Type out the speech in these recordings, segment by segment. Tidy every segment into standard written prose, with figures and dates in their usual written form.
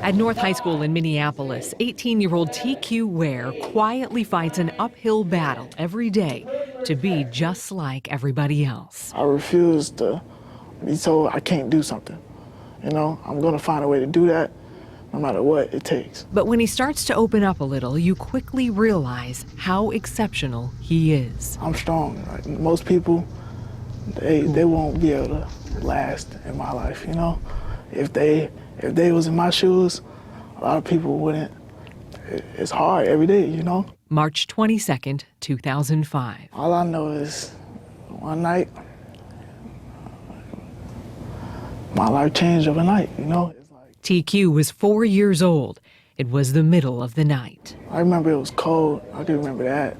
At North High School in Minneapolis, 18-year-old TQ Wair quietly fights an uphill battle every day to be just like everybody else. I refuse to be told I can't do something. You know, I'm going to find a way to do that no matter what it takes. But when he starts to open up a little, you quickly realize how exceptional he is. I'm strong. Like most people, they won't be able to last in my life, you know? If they was in my shoes, a lot of people wouldn't. It's hard every day, you know? March 22nd, 2005. All I know is one night, my life changed overnight, you know? TQ was 4 years old. It was the middle of the night. I remember it was cold. I can remember that.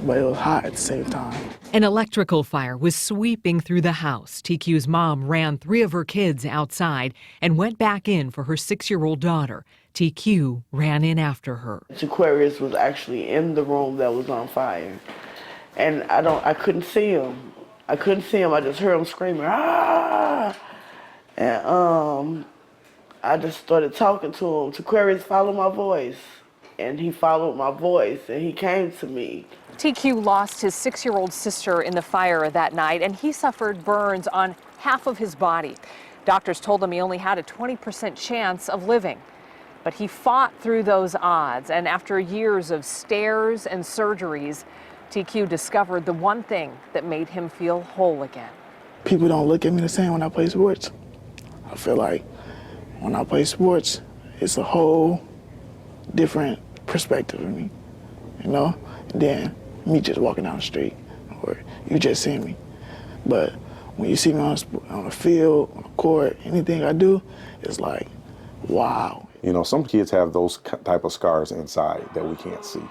But it was hot at the same time. An electrical fire was sweeping through the house. TQ's mom ran 3 of her kids outside and went back in for her 6-year-old daughter. TQ ran in after her. Taquarius was actually in the room that was on fire. And I couldn't see him. I just heard him screaming, "Ah!" And I just started talking to him. Taquarius, follow my voice. And he followed my voice and he came to me. TQ lost his 6-year-old sister in the fire that night, and he suffered burns on half of his body. Doctors told him he only had a 20% chance of living. But he fought through those odds, and after years of stares and surgeries, TQ discovered the one thing that made him feel whole again. People don't look at me the same when I play sports. I feel like when I play sports, it's a whole different perspective of me, you know? And then me just walking down the street, or you just seeing me. But when you see me on the field, on the court, anything I do, it's like, wow. You know, some kids have those type of scars inside that we can't see.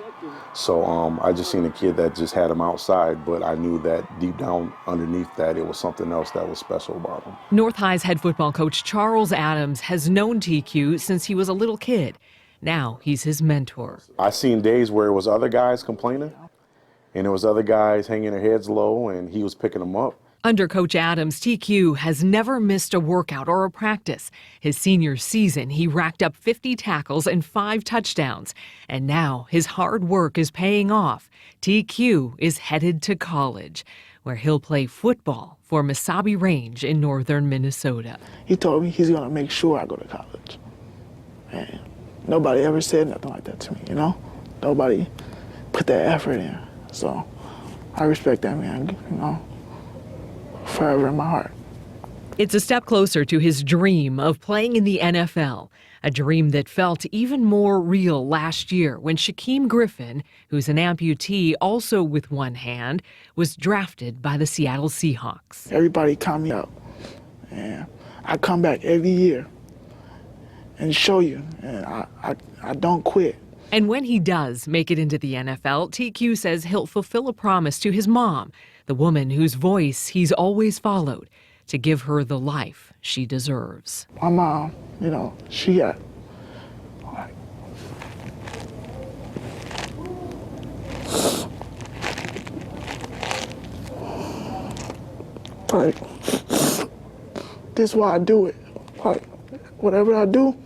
So I just seen a kid that just had them outside, but I knew that deep down underneath that, it was something else that was special about him. North High's head football coach Charles Adams has known TQ since he was a little kid. Now he's his mentor. I seen days where it was other guys complaining, and there was other guys hanging their heads low, and he was picking them up. Under Coach Adams, TQ has never missed a workout or a practice. His senior season, he racked up 50 tackles and 5 touchdowns. And now his hard work is paying off. TQ is headed to college, where he'll play football for Mesabi Range in northern Minnesota. He told me he's gonna make sure I go to college. And nobody ever said nothing like that to me, you know? Nobody put that effort in. So I respect that man, you know, forever in my heart. It's a step closer to his dream of playing in the NFL, a dream that felt even more real last year when Shaquem Griffin, who's an amputee also with one hand, was drafted by the Seattle Seahawks. Everybody count me out, and I come back every year and show you, and I don't quit. And when he does make it into the NFL, TQ says he'll fulfill a promise to his mom, the woman whose voice he's always followed, to give her the life she deserves. My mom, you know, she got like, this is why I do it. Like, whatever I do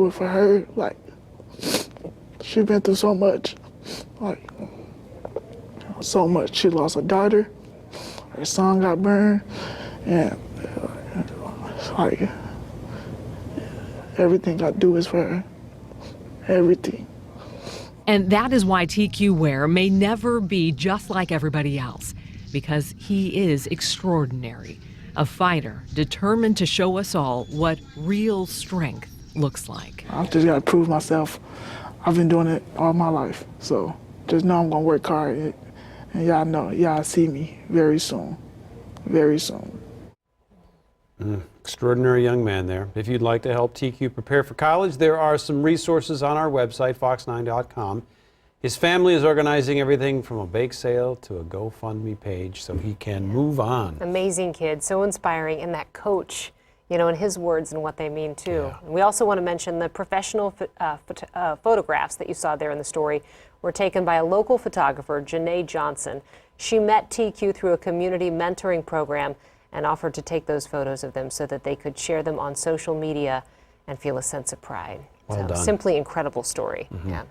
it for her. Like, she's been through so much. Like, so much. She lost a daughter, her son got burned, and it's like, everything I do is for her. Everything. And that is why TQ Wair may never be just like everybody else, because he is extraordinary, a fighter determined to show us all what real strength looks like. I've just got to prove myself. I've been doing it all my life, so just know I'm going to work hard, and y'all know, y'all see me very soon, very soon. Extraordinary young man there. If you'd like to help TQ prepare for college, there are some resources on our website, fox9.com. His family is organizing everything from a bake sale to a GoFundMe page so he can move on. Amazing kid, so inspiring, and that coach, you know, and his words and what they mean too. Yeah. We also want to mention the professional photographs that you saw there in the story were taken by a local photographer, Janae Johnson. She met TQ through a community mentoring program and offered to take those photos of them so that they could share them on social media and feel a sense of pride. Well done. Simply incredible story. Yeah.